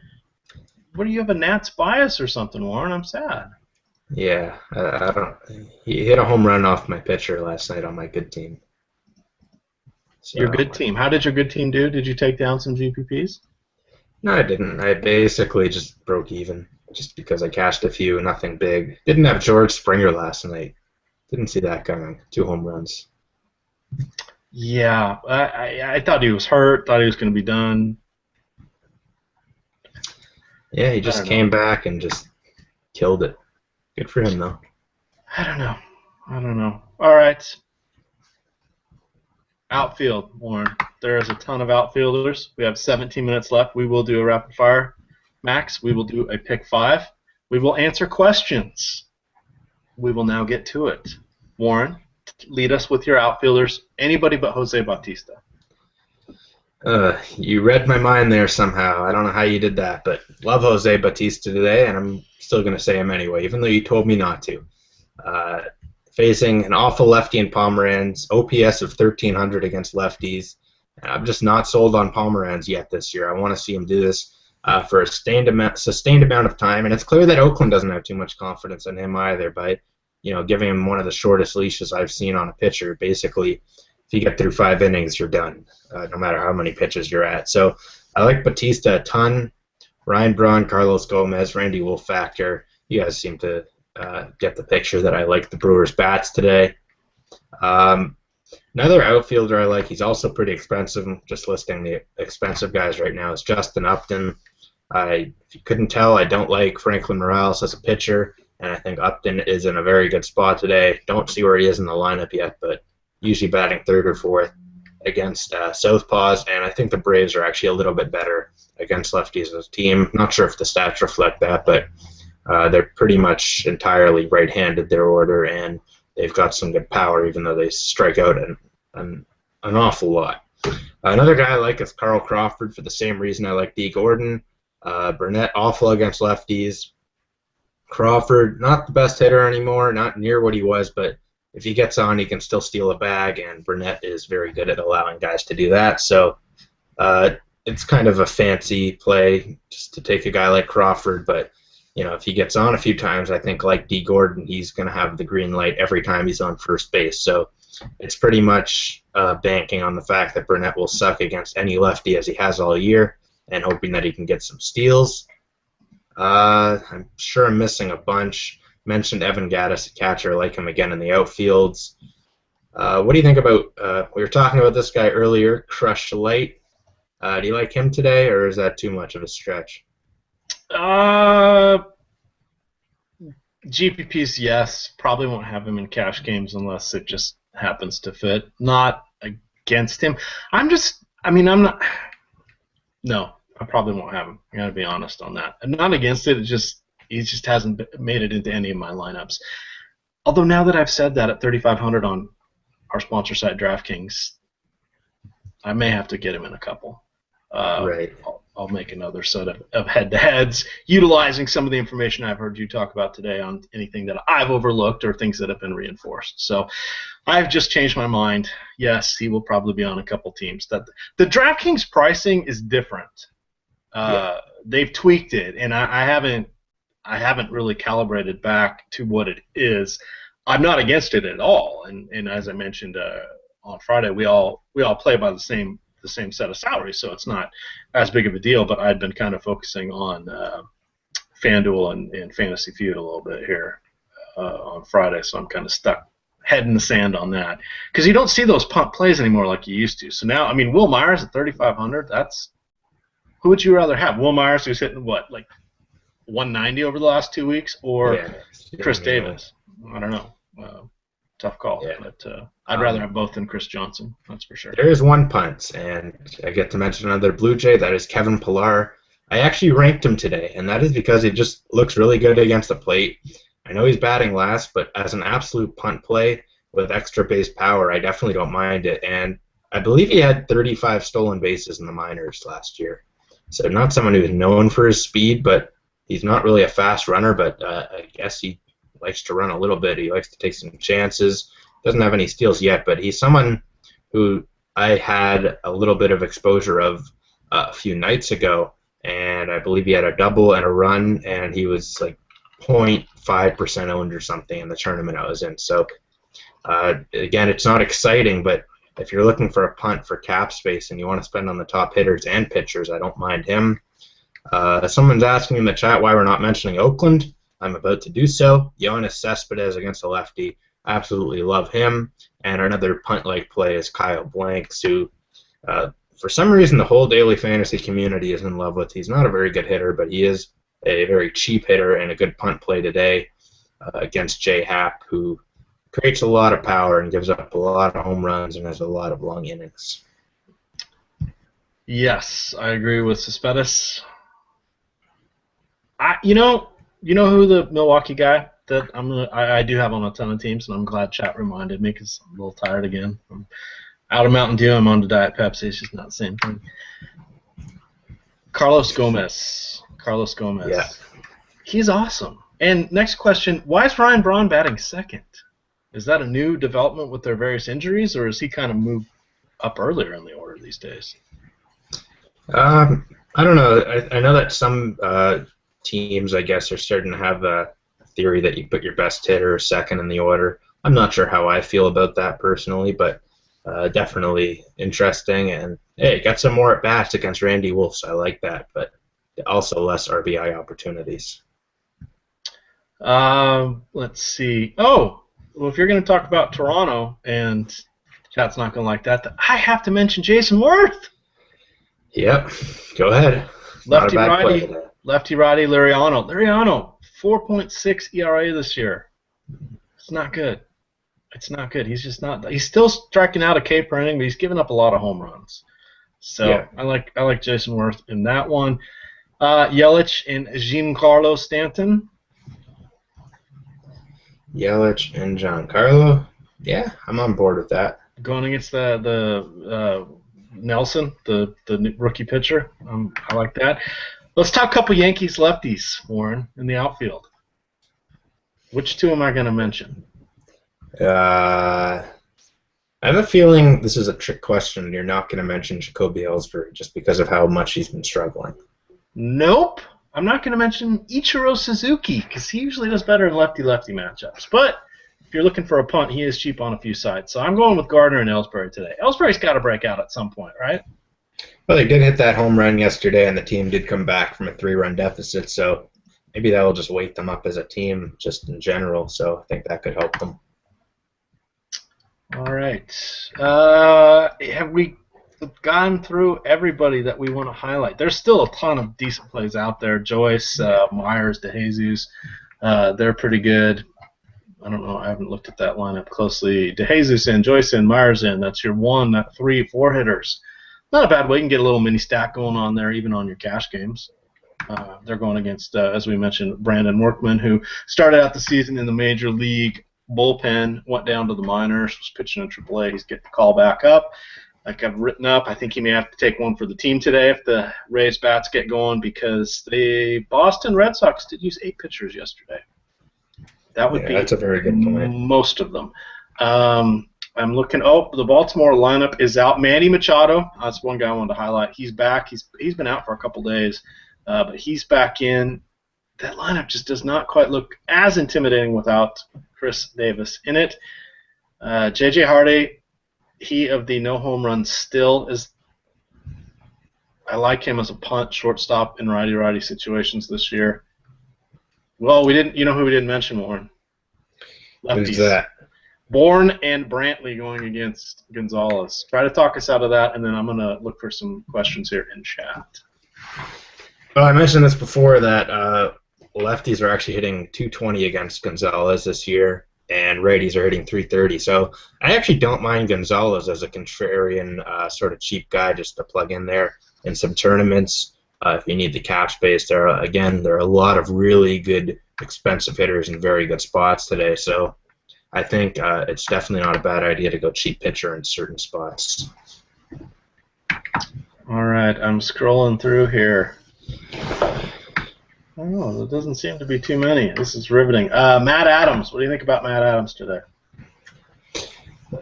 What do you have, a Nats bias or something, Warren? I'm sad. Yeah, I don't. He hit a home run off my pitcher last night on my good team. So, your good team. How did your good team do? Did you take down some GPPs? No, I didn't. I basically just broke even, just because I cashed a few, nothing big. Didn't have George Springer last night. Didn't see that coming. 2 home runs. Yeah, I thought he was hurt. Thought he was going to be done. Yeah, he just came back and just killed it. Good for him, though. I don't know. All right. Outfield, Warren. There is a ton of outfielders. We have 17 minutes left. We will do a rapid fire. Max, we will do a pick 5. We will answer questions. We will now get to it. Warren, lead us with your outfielders. Anybody but Jose Bautista. You read my mind there somehow. I don't know how you did that, but love Jose Bautista today, and I'm still going to say him anyway, even though you told me not to. Facing an awful lefty in Pomeranz, OPS of 1,300 against lefties. I'm just not sold on Pomeranz yet this year. I want to see him do this for a sustained amount of time, and it's clear that Oakland doesn't have too much confidence in him either by, giving him one of the shortest leashes I've seen on a pitcher. Basically, if you get through 5 innings, you're done, no matter how many pitches you're at. So I like Bautista a ton. Ryan Braun, Carlos Gomez, Randy Wolf factor. You guys seem to get the picture that I like the Brewers' bats today. Another outfielder I like, he's also pretty expensive. I'm just listing the expensive guys right now, is Justin Upton. If you couldn't tell, I don't like Franklin Morales as a pitcher, and I think Upton is in a very good spot today. Don't see where he is in the lineup yet, but usually batting 3rd or 4th against Southpaws, and I think the Braves are actually a little bit better against lefties as a team. Not sure if the stats reflect that, but they're pretty much entirely right-handed, their order, and they've got some good power, even though they strike out an awful lot. Another guy I like is Carl Crawford for the same reason I like Dee Gordon. Burnett, awful against lefties. Crawford, not the best hitter anymore, not near what he was, but if he gets on, he can still steal a bag, and Burnett is very good at allowing guys to do that. So it's kind of a fancy play just to take a guy like Crawford, but if he gets on a few times, I think like D. Gordon, he's going to have the green light every time he's on first base. So it's pretty much banking on the fact that Burnett will suck against any lefty as he has all year, and hoping that he can get some steals. I'm sure I'm missing a bunch. Mentioned Evan Gattis, a catcher. Like him again in the outfields. What do you think about? We were talking about this guy earlier, Crush Light. Do you like him today, or is that too much of a stretch? GPPs, yes. Probably won't have him in cash games unless it just happens to fit. Not against him. I'm not. No, I probably won't have him. I gotta be honest on that. I'm not against it. He just hasn't made it into any of my lineups. Although now that I've said that at 3,500 on our sponsor site DraftKings, I may have to get him in a couple. Right. I'll make another set of head-to-heads, utilizing some of the information I've heard you talk about today on anything that I've overlooked or things that have been reinforced. So I've just changed my mind. Yes, he will probably be on a couple teams. The DraftKings pricing is different. They've tweaked it, and I haven't really calibrated back to what it is. I'm not against it at all, and as I mentioned on Friday, we all play by the same set of salaries, so it's not as big of a deal. But I'd been kind of focusing on FanDuel and Fantasy Feud a little bit here on Friday, so I'm kind of stuck head in the sand on that because you don't see those punt plays anymore like you used to. So now, Will Myers at 3,500. Who would you rather have? Will Myers, who's hitting what, like 190 over the last 2 weeks, or Chris Davis? I don't know. Tough call, but I'd rather have both than Chris Johnson. That's for sure. There is one punt, and I get to mention another Blue Jay. That is Kevin Pillar. I actually ranked him today, and that is because he just looks really good against the plate. I know he's batting last, but as an absolute punt play with extra base power, I definitely don't mind it. And I believe he had 35 stolen bases in the minors last year. So not someone who's known for his speed, but he's not really a fast runner, but I guess he likes to run a little bit. He likes to take some chances. Doesn't have any steals yet, but he's someone who I had a little bit of exposure of a few nights ago, and I believe he had a double and a run, and he was like 0.5% owned or something in the tournament I was in. So, again, it's not exciting, but if you're looking for a punt for cap space and you want to spend on the top hitters and pitchers, I don't mind him. Someone's asking in the chat why we're not mentioning Oakland. I'm about to do so. Yoenis Cespedes against a lefty. Absolutely love him. And another punt-like play is Kyle Blanks, who, for some reason, the whole daily fantasy community is in love with. He's not a very good hitter, but he is a very cheap hitter and a good punt play today against Jay Happ, who creates a lot of power and gives up a lot of home runs and has a lot of long innings. Yes, I agree with Cespedes. You know who the Milwaukee guy that I do have on a ton of teams, and I'm glad chat reminded me because I'm a little tired again. I'm out of Mountain Dew, I'm on to Diet Pepsi. It's just not the same thing. Carlos Gomez. Yeah. He's awesome. And next question, why is Ryan Braun batting second? Is that a new development with their various injuries, or is he kind of moved up earlier in the order these days? I don't know. I know that some teams, I guess, are starting to have a theory that you put your best hitter second in the order. I'm not sure how I feel about that personally, but definitely interesting. And, hey, got some more at-bats against Randy Wolf, so I like that, but also less RBI opportunities. Let's see. Oh! Well, if you're going to talk about Toronto, and chat's not going to like that, I have to mention Jason Worth. Yep, go ahead. Lefty-righty Liriano. Liriano, 4.6 ERA this year. It's not good. It's not good. He's just not. He's still striking out a K per inning, but he's giving up a lot of home runs. So yeah. I like Jason Worth in that one. Yelich and Giancarlo Stanton. Yelich and Giancarlo. Yeah, I'm on board with that. Going against the Nelson, the rookie pitcher. I like that. Let's talk a couple Yankees lefties, Warren, in the outfield. Which two am I going to mention? I have a feeling this is a trick question. You're not going to mention Jacoby Ellsbury just because of how much he's been struggling. Nope. I'm not going to mention Ichiro Suzuki because he usually does better in lefty-lefty matchups. But if you're looking for a punt, he is cheap on a few sides. So I'm going with Gardner and Ellsbury today. Ellsbury's got to break out at some point, right? Well, they did hit that home run yesterday, and the team did come back from a 3-run deficit, so maybe that will just wake them up as a team just in general, so I think that could help them. All right. Have we gone through everybody that we want to highlight? There's still a ton of decent plays out there. Joyce, Myers, DeJesus, they're pretty good. I don't know. I haven't looked at that lineup closely. DeJesus in, Joyce in, Myers in. That's your 1, 3, 4 hitters. Not a bad way. You can get a little mini stack going on there, even on your cash games. They're going against, as we mentioned, Brandon Workman, who started out the season in the Major League bullpen, went down to the minors, was pitching in AAA. He's getting the call back up. Like I've written up, I think he may have to take one for the team today if the Rays bats get going because the Boston Red Sox did use 8 pitchers yesterday. That would be that's a very good point. Most of them. I'm looking. Oh, the Baltimore lineup is out. Manny Machado. That's one guy I wanted to highlight. He's back. He's been out for a couple days, but he's back in. That lineup just does not quite look as intimidating without Chris Davis in it. J.J. Hardy, he of the no home run still is. I like him as a punt shortstop in righty-righty situations this year. Well, we didn't. You know who we didn't mention, Warren? Lefties. Who's that? Bourne and Brantley going against Gonzalez. Try to talk us out of that, and then I'm going to look for some questions here in chat. Well, I mentioned this before that lefties are actually hitting 220 against Gonzalez this year, and righties are hitting 330. So I actually don't mind Gonzalez as a contrarian sort of cheap guy just to plug in there in some tournaments. If you need the cap space, there are a lot of really good expensive hitters in very good spots today. So I think it's definitely not a bad idea to go cheap pitcher in certain spots. All right, I'm scrolling through here. Oh, there doesn't seem to be too many. This is riveting. Matt Adams. What do you think about Matt Adams today?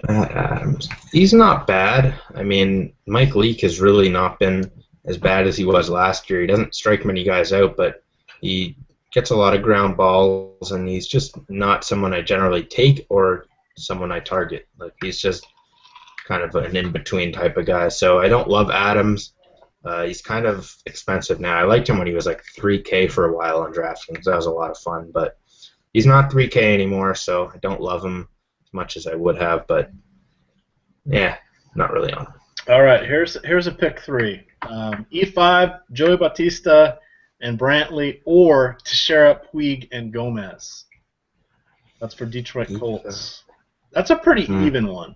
Matt Adams. He's not bad. I mean, Mike Leake has really not been as bad as he was last year. He doesn't strike many guys out, but he gets a lot of ground balls, and he's just not someone I generally take or someone I target. Like, he's just kind of an in-between type of guy. So I don't love Adams. He's kind of expensive now. I liked him when he was like $3K for a while on DraftKings. That was a lot of fun, but he's not $3K anymore, so I don't love him as much as I would have, but yeah, not really on him. All right, here's a pick 3. E5, Joey Bautista, and Brantley, or Teixeira, Puig, and Gomez. That's for Detroit Colts. That's a pretty even one.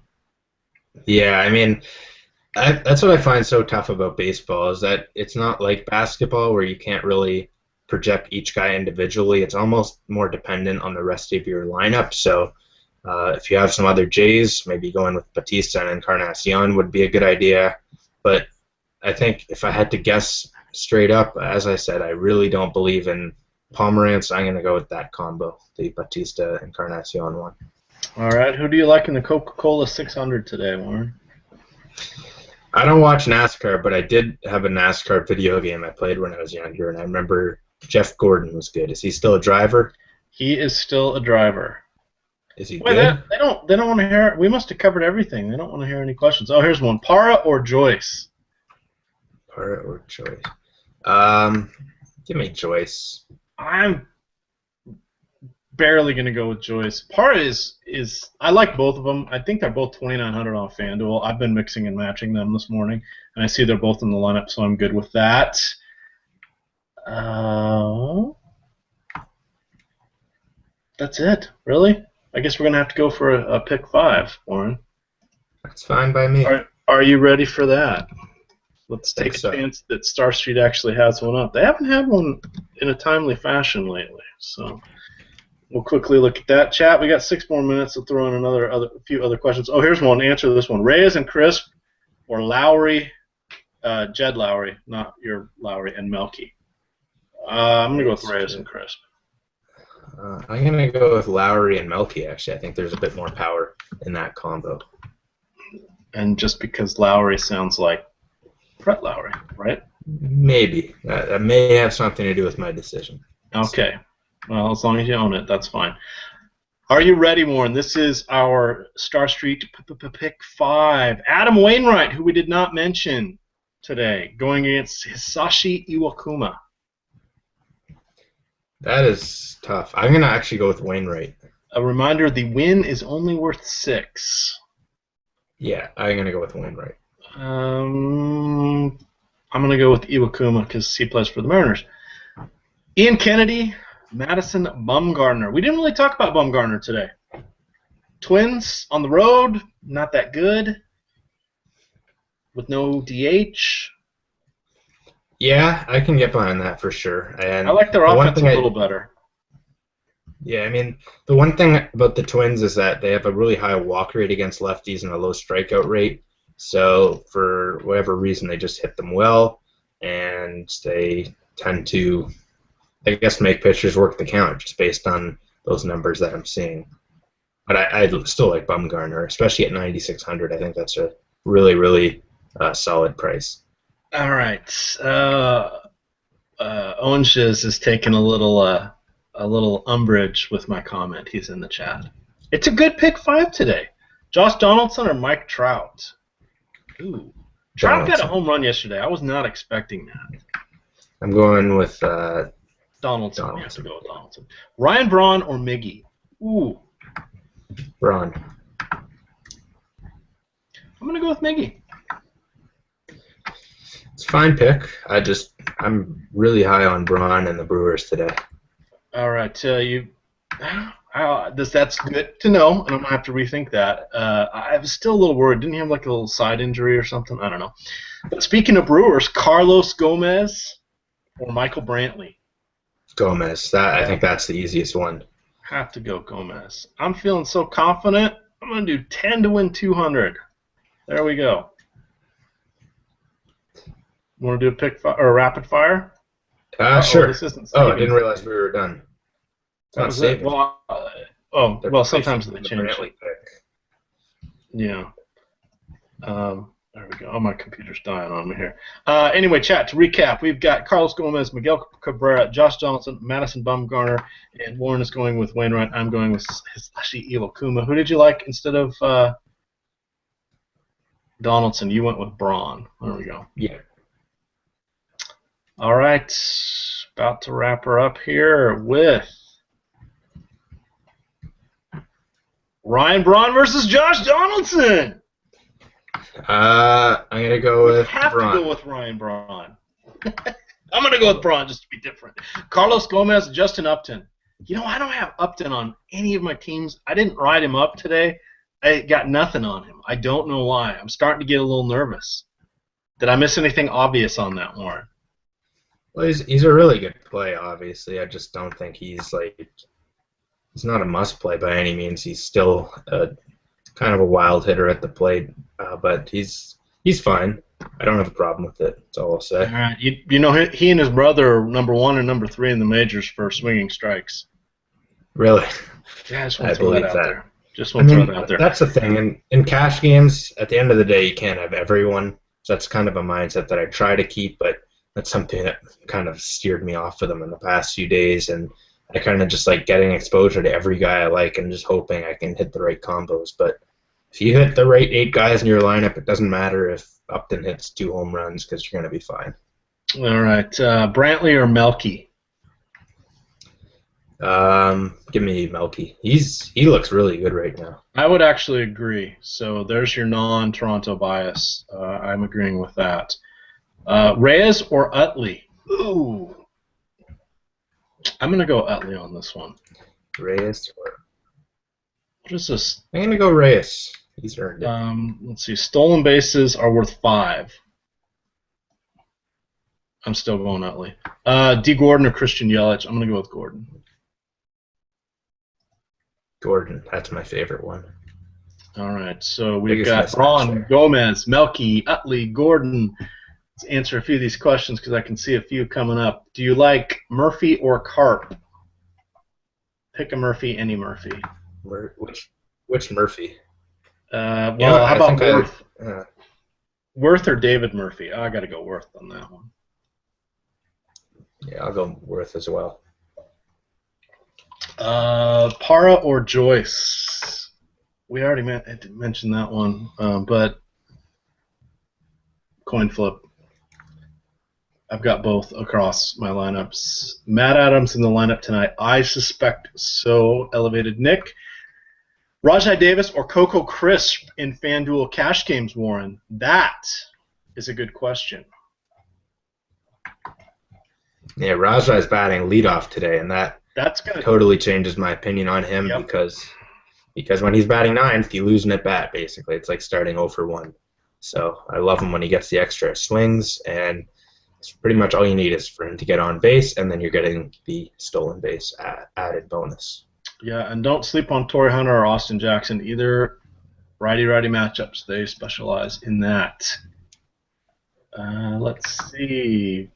Yeah, I mean, that's what I find so tough about baseball is that it's not like basketball where you can't really project each guy individually. It's almost more dependent on the rest of your lineup. So if you have some other Jays, maybe going with Bautista and Encarnacion would be a good idea. But I think if I had to guess straight up, as I said, I really don't believe in Pomerantz. I'm going to go with that combo, the Bautista Encarnacion one. All right, who do you like in the Coca-Cola 600 today, Warren? I don't watch NASCAR, but I did have a NASCAR video game I played when I was younger, and I remember Jeff Gordon was good. Is he still a driver? He is still a driver. Is he good? They don't want to hear. We must have covered everything. They don't want to hear any questions. Oh, here's one: Parra or Joyce? Parra or Joyce? Give me Joyce. I'm barely going to go with Joyce. Parra is I like both of them. I think they're both 2,900 on FanDuel. I've been mixing and matching them this morning, and I see they're both in the lineup, so I'm good with that. That's it. Really? I guess we're going to have to go for a pick 5, Warren. That's fine by me. Are you ready for that? Let's take a so. chance that Star Street actually has one up. They haven't had one in a timely fashion lately, so we'll quickly look at that. Chat, we got 6 more minutes to throw in a few other questions. Oh, here's one. Answer this one. Reyes and Crisp or Lowry, Jed Lowry, not your Lowry, and Melky. I'm going to go with Reyes and Crisp. I'm going to go with Lowry and Melky, actually. I think there's a bit more power in that combo. And just because Lowry sounds like Brett Lowry, right? Maybe. That may have something to do with my decision. Okay. Well, as long as you own it, that's fine. Are you ready, Warren? This is our Star Street pick 5. Adam Wainwright, who we did not mention today, going against Hisashi Iwakuma. That is tough. I'm going to actually go with Wainwright. A reminder, the win is only worth 6. Yeah, I'm going to go with Wainwright. I'm going to go with Iwakuma because he plays for the Mariners. Ian Kennedy, Madison Bumgarner. We didn't really talk about Bumgarner today. Twins on the road, not that good. With no DH. Yeah, I can get behind that for sure. And I like their offense a little better. Yeah, I mean, the one thing about the Twins is that they have a really high walk rate against lefties and a low strikeout rate. So for whatever reason, they just hit them well, and they tend to, I guess, make pitchers work the count just based on those numbers that I'm seeing. But I still like Bumgarner, especially at 9,600. I think that's a really, really solid price. All right. Owen Shiz is taking a little umbrage with my comment. He's in the chat. It's a good pick 5 today. Josh Donaldson or Mike Trout? Ooh. Trout got a home run yesterday. I was not expecting that. I'm going with Donaldson. You have to go with Donaldson. Ryan Braun or Miggy? Ooh. Braun. I'm going to go with Miggy. It's a fine pick. I'm really high on Braun and the Brewers today. All right. That's good to know, and I'm going to have to rethink that. I was still a little worried. Didn't he have like a little side injury or something? I don't know. But speaking of Brewers, Carlos Gomez or Michael Brantley? Gomez. I think that's the easiest one. Have to go Gomez. I'm feeling so confident. I'm going to do 10 to win 200. There we go. Want to do a pick or a rapid fire? Sure. This isn't I didn't realize we were done. It's not saving. Well, sometimes they change. Yeah. There we go. Oh, my computer's dying on me here. Anyway, chat, to recap, we've got Carlos Gomez, Miguel Cabrera, Josh Donaldson, Madison Bumgarner, and Warren is going with Wainwright. I'm going with Hisashi Iwakuma. Who did you like instead of Donaldson? You went with Braun. There we go. Yeah. All right. About to wrap her up here with Ryan Braun versus Josh Donaldson. I'm going to go with Braun. Have to go with Ryan Braun. I'm going to go with Braun just to be different. Carlos Gomez, Justin Upton. You know, I don't have Upton on any of my teams. I didn't write him up today. I got nothing on him. I don't know why. I'm starting to get a little nervous. Did I miss anything obvious on that, Warren? Well, he's a really good play, obviously. I just don't think he's not a must play by any means. He's still kind of a wild hitter at the plate, but he's fine. I don't have a problem with it. That's all I'll say. All right. You know, he and his brother are number 1 and number 3 in the majors for swinging strikes. Really? Yeah, I just want to throw that out there. That's the thing. In cash games, at the end of the day, you can't have everyone. So that's kind of a mindset that I try to keep, but that's something that kind of steered me off of them in the past few days, and I kind of just like getting exposure to every guy I like and just hoping I can hit the right combos. But if you hit the right 8 guys in your lineup, it doesn't matter if Upton hits 2 home runs because you're going to be fine. All right. Brantley or Melky? Give me Melky. He looks really good right now. I would actually agree. So there's your non-Toronto bias. I'm agreeing with that. Reyes or Utley? Ooh. I'm going to go Utley on this one. Reyes or... What is this? I'm going to go Reyes. He's earned it. Let's see. Stolen bases are worth 5. I'm still going Utley. D. Gordon or Christian Yelich? I'm going to go with Gordon. Gordon. That's my favorite one. All right. So we've got Braun, Gomez, Melky, Utley, Gordon. Let's answer a few of these questions because I can see a few coming up. Do you like Murphy or Carp? Pick a Murphy, any Murphy. Which Murphy? Well, Yeah, how about Worth? Yeah. Worth or David Murphy? I got to go Worth on that one. Yeah, I'll go Worth as well. Para or Joyce? We already mentioned that one, but coin flip. I've got both across my lineups. Matt Adams in the lineup tonight. I suspect so elevated. Nick, Rajai Davis or Coco Crisp in FanDuel cash games, Warren? That is a good question. Yeah, Rajai's batting leadoff today, and that's totally changes my opinion on him because when he's batting ninth, you lose an at bat basically. It's like starting 0 for 1. So I love him when he gets the extra swings, and it's pretty much all you need is for him to get on base, and then you're getting the stolen base added bonus. Yeah, and don't sleep on Torrey Hunter or Austin Jackson either. Righty-righty matchups, they specialize in that. Let's see.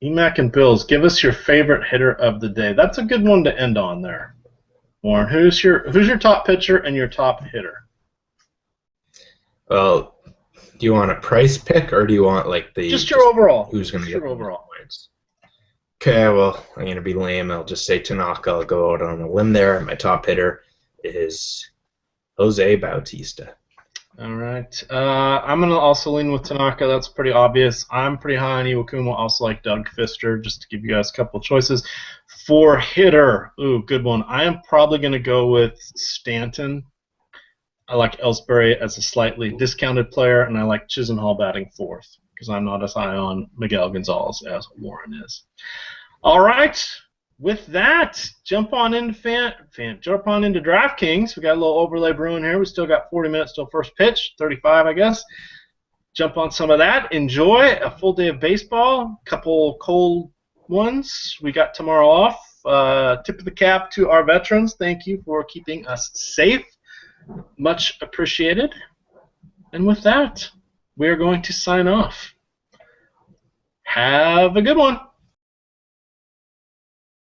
EMac and Bills, give us your favorite hitter of the day. That's a good one to end on there. Warren, who's your top pitcher and your top hitter? Well, do you want a price pick or do you want like just your overall? Who's going to get your overall points? Okay, well, I'm going to be lame. I'll just say Tanaka. I'll go out on a limb there. My top hitter is Jose Bautista. All right. I'm going to also lean with Tanaka. That's pretty obvious. I'm pretty high on Iwakuma. Also like Doug Fister, just to give you guys a couple choices. For hitter, ooh, good one. I am probably going to go with Stanton. I like Ellsbury as a slightly discounted player, and I like Chisenhall batting fourth because I'm not as high on Miguel Gonzalez as Warren is. All right. With that, jump on into DraftKings. We got a little overlay brewing here. We still got 40 minutes till first pitch, 35, I guess. Jump on some of that. Enjoy a full day of baseball. A couple cold ones. We got tomorrow off. Tip of the cap to our veterans. Thank you for keeping us safe. Much appreciated. And with that, we are going to sign off. Have a good one.